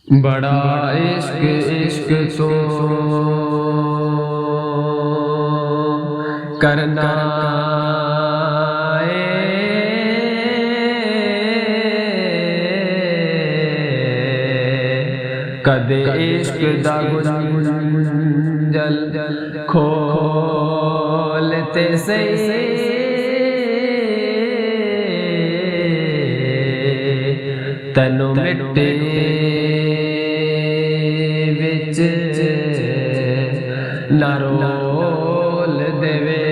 बड़ा इश्क इश्क तो करना कदे इश्क दा गुंजल खोलते सही तनु मिट्टी विच ना रोल देवे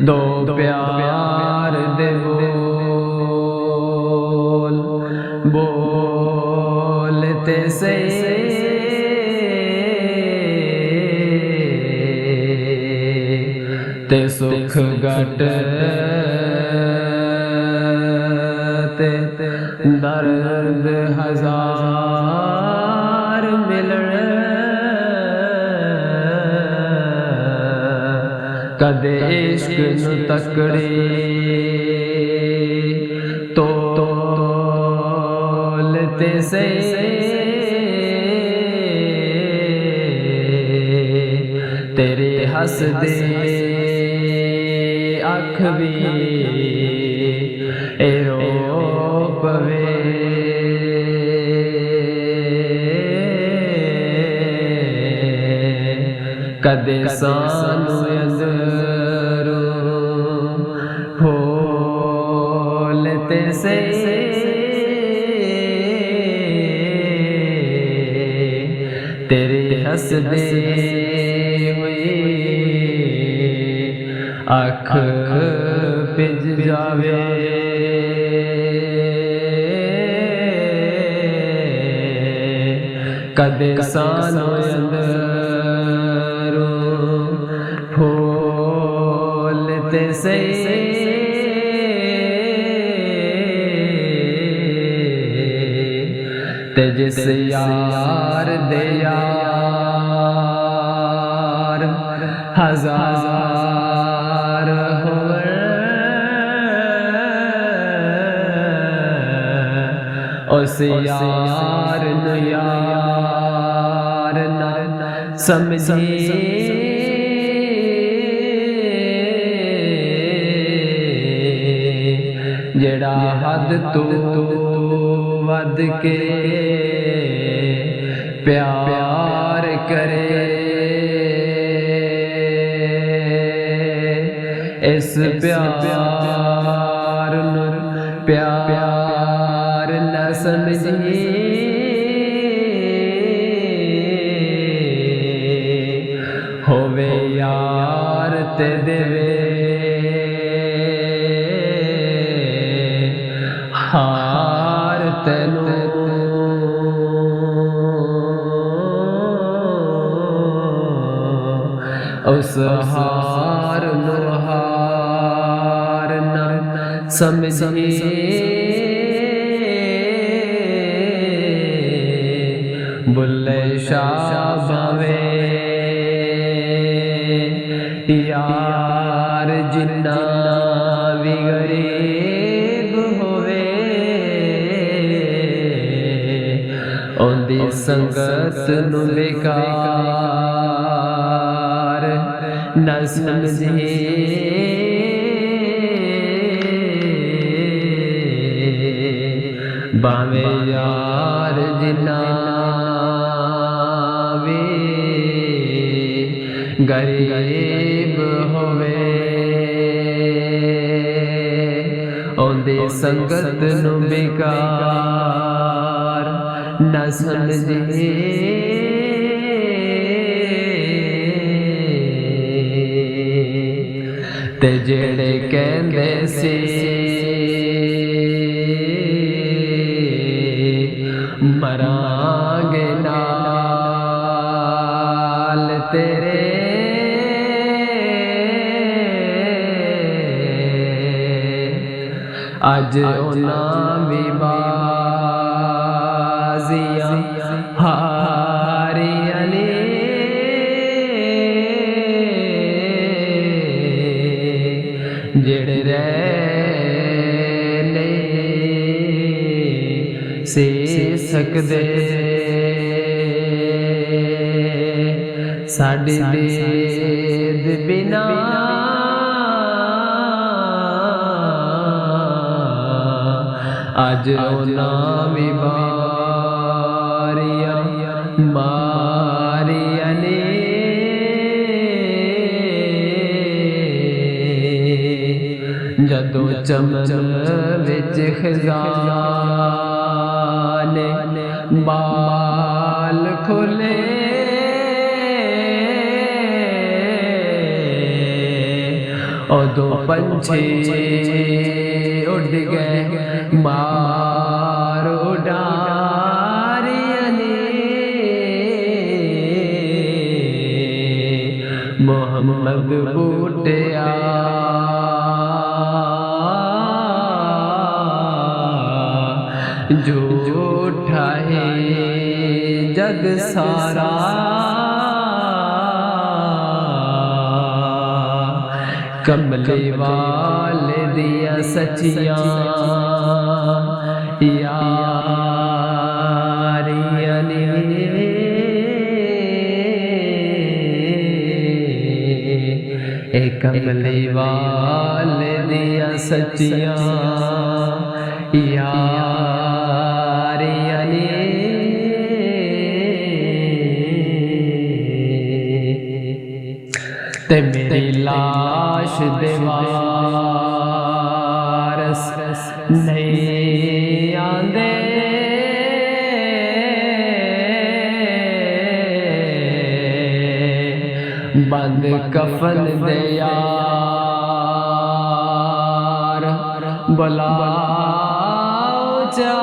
दो प्यार दे बोलते सही ते सुख घट ते दर्द हजार मिलन कदे इश्क नू तकड़े तोलते सही तेरे हसदे अख भी रो पवे कदे सानू अंदरों होलते सही तेरे हसदे अख पिज जावे कदे सानू अंदरों फूलते सही ते जिस यार दे यार हजार उस यार नू यार ना समझी जेड़ा हद तू वध के प्यार करे इस प्यार नू प्यार न समझी होवे यार ते देवे हार तेनू उस हार नू हार न समझी बुल्ले शाह भावे यार जिन्ना भी गरीब होवे ओंदी संगत नू बेकार न समझी बावे यार जिन्ना भी गरीब होवे ओंदी संगत नू बेकार न समझी ते जेड़े कहंदे सी मरांगे नाल तेरे अज उन्हां भी बाजियां हारियां ने जेड़े रह नहीं से सकदे साडी देद बिना अज उन्हां भी बारियां मारियां ने जदों चमन विच खजाने बाल खोले उदों पंछी उड़ गए मार उडारियां ने मोहम्मद बूटिया झूठा है जग सारा कमले वाले दिया सचियां यारियां ने कमले वाले दिया सचियां यारियां ने ते मेरी लाश देवारस नहीं आंदे बंद कफन दे यार बुलाओ जा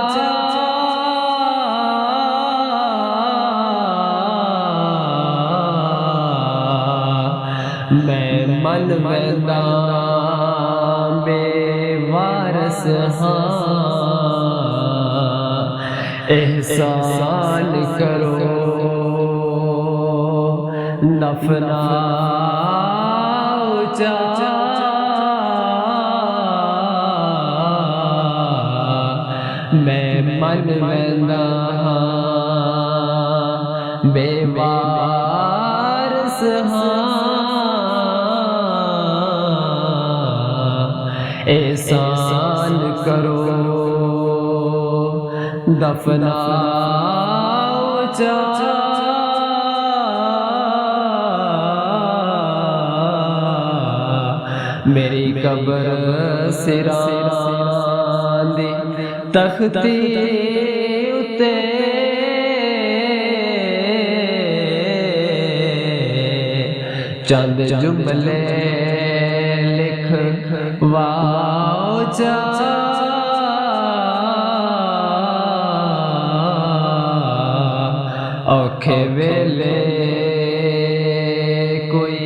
मैं मन वैदा बेवारस हाँ एहसान करो नफना ऊंचा मैं मन वैदा हाँ बेवारस हाँ एहसान करो दफना ऊंचा मेरी कब्र सिरां दी तख्ती उते चंद जुमले लिखवाओ जा औखे वेले कोई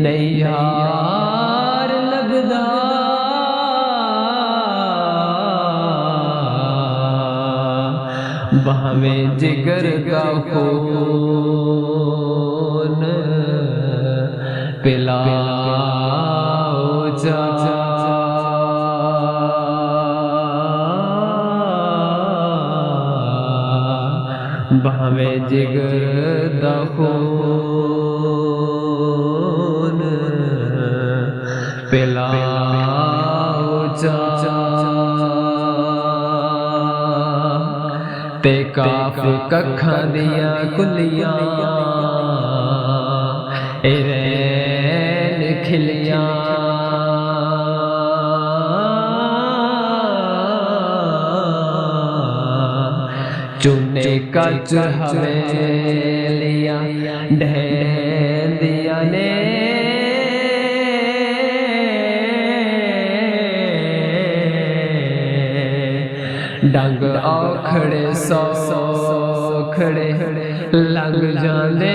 नहीं यार लगदा भावें जिगर का खून पिलाओ जा भावें जिगर दा खून पिलाओ जा ते काफ कखां दियां कुलियां रैन खिलियां चुने कच हवेलियां ढहंदियां ने डंग औखड़े सौखड़े लंघ जांदे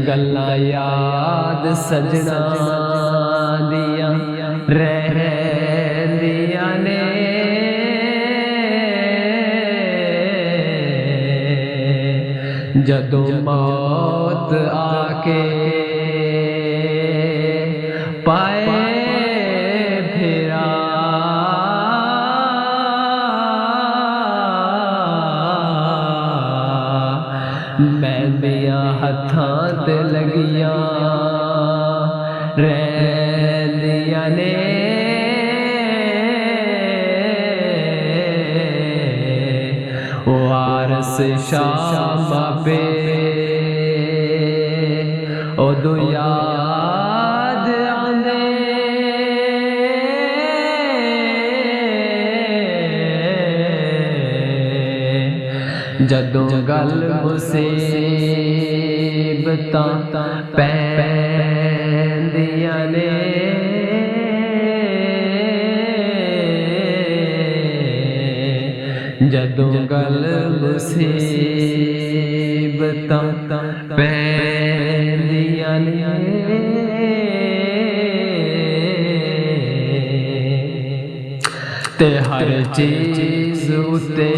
गल्लां याद सजना दियां रहंदियां ने जदों मौत आके पाए फेरा मैंदियां हत्थां ते लगियां रैंदियां ने वारस शाम पे उदों याद आंदे जदों गल मुसीबतां पैंदियां ने जदों गल मुसीबतां पैंदियां ने ते हर चीज़ उत्ते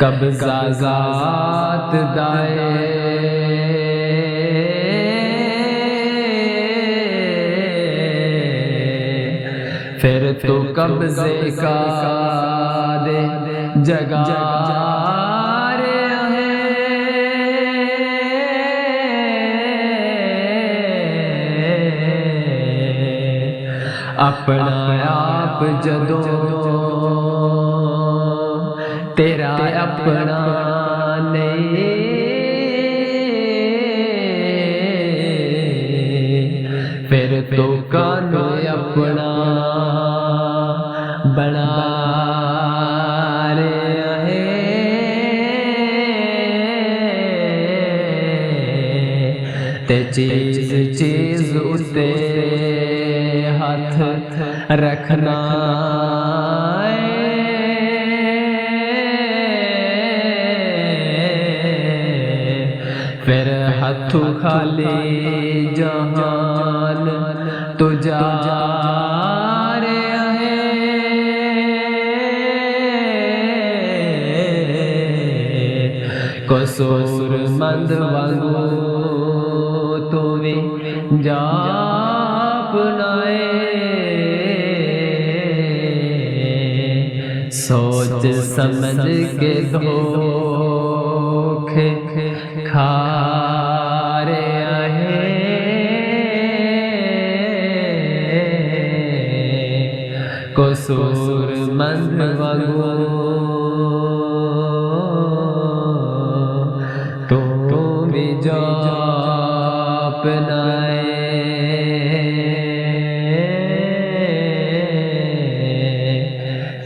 कब्ज़ा ज़ात दाए फिर तो कब्ज़े का दे जगा अपना आप जदों तेरा अपना नहीं फिर तो कानू अपना बना रहे ते चीज़ चीज़ उते हाथ रखना फिर हाथों खाली जहान तो जा कसूर मंद वांगू तुम्हें जाप नाए सोच समझ के धोखे खा रहे कसूर मंद वांगू जाप नाए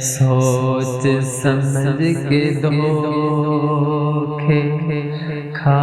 सोच समझ के धोखे खा